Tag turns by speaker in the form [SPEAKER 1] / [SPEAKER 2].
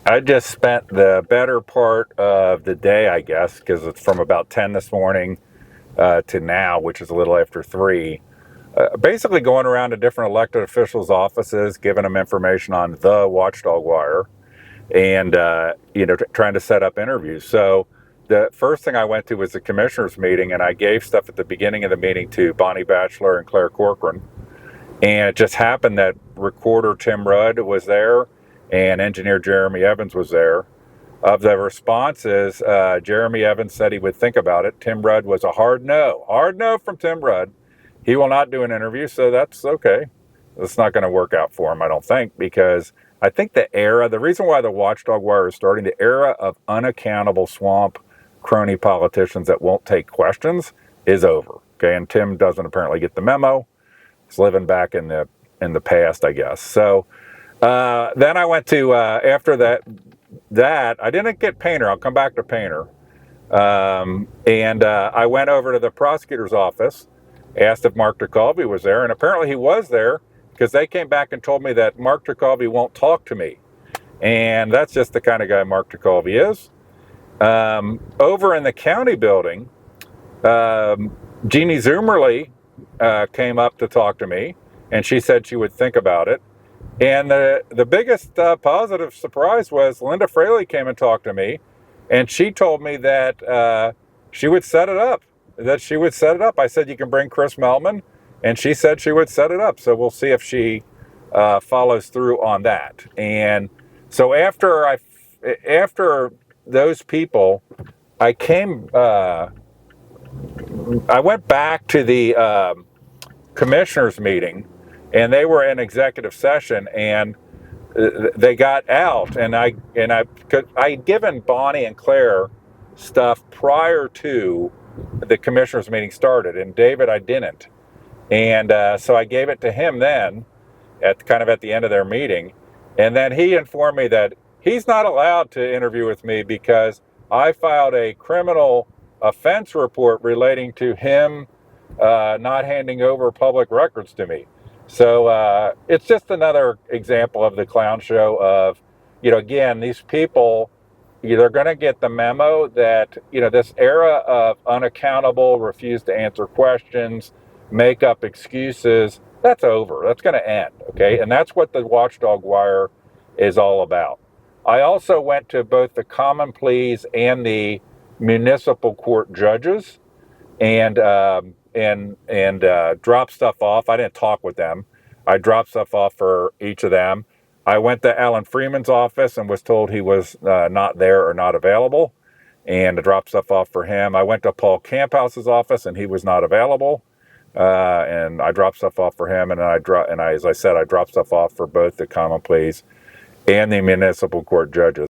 [SPEAKER 1] I just spent the better part of the day, I guess, because it's from about 10 this morning to now, which is a little after 3, basically going around to different elected officials' offices, giving them information on the watchdog wire, and trying to set up interviews. So the first thing I went to was the commissioners meeting, and I gave stuff at the beginning of the meeting to Bonnie Batchelor and Claire Corcoran. And it just happened that recorder Tim Rudd was there and engineer Jeremy Evans was there. Of the responses, Jeremy Evans said he would think about it. Tim Rudd was a hard no from Tim Rudd. He will not do an interview, so that's okay. It's not going to work out for him, I don't think, because I think the reason why the watchdog wire is starting, the era of unaccountable swamp crony politicians that won't take questions is over. Okay, and Tim doesn't apparently get the memo. He's living back in the past, I guess. So then I went to after that I didn't get Painter. I'll come back to Painter. And I went over to the prosecutor's office, asked if Mark DeCalvi was there, and apparently he was there because they came back and told me that Mark DeCalvi won't talk to me. And that's just the kind of guy Mark DeCalvi is. Over in the county building, Jeannie Zoomerly came up to talk to me, and she said she would think about it. And the biggest positive surprise was Linda Fraley came and talked to me, and she told me that she would set it up. I said, you can bring Chris Melman, and she said she would set it up. So we'll see if she follows through on that. And so after those people, I went back to the commissioners meeting, and they were in executive session, and they got out, and I'd given Bonnie and Claire stuff prior to the commissioners meeting started, and David I didn't, and so I gave it to him then at the end of their meeting, and then he informed me that he's not allowed to interview with me because I filed a criminal offense report relating to him not handing over public records to me. So it's just another example of the clown show of, again, these people, they're going to get the memo that, this era of unaccountable, refuse to answer questions, make up excuses, that's over. That's going to end, okay? And that's what the watchdog wire is all about. I also went to both the common pleas and the municipal court judges and dropped stuff off. I didn't talk with them. I dropped stuff off for each of them. I went to Alan Freeman's office and was told he was not there or not available, and I dropped stuff off for him. I went to Paul Camphouse's office and he was not available, and I dropped stuff off for him. And as I said, I dropped stuff off for both the common pleas and the municipal court judges.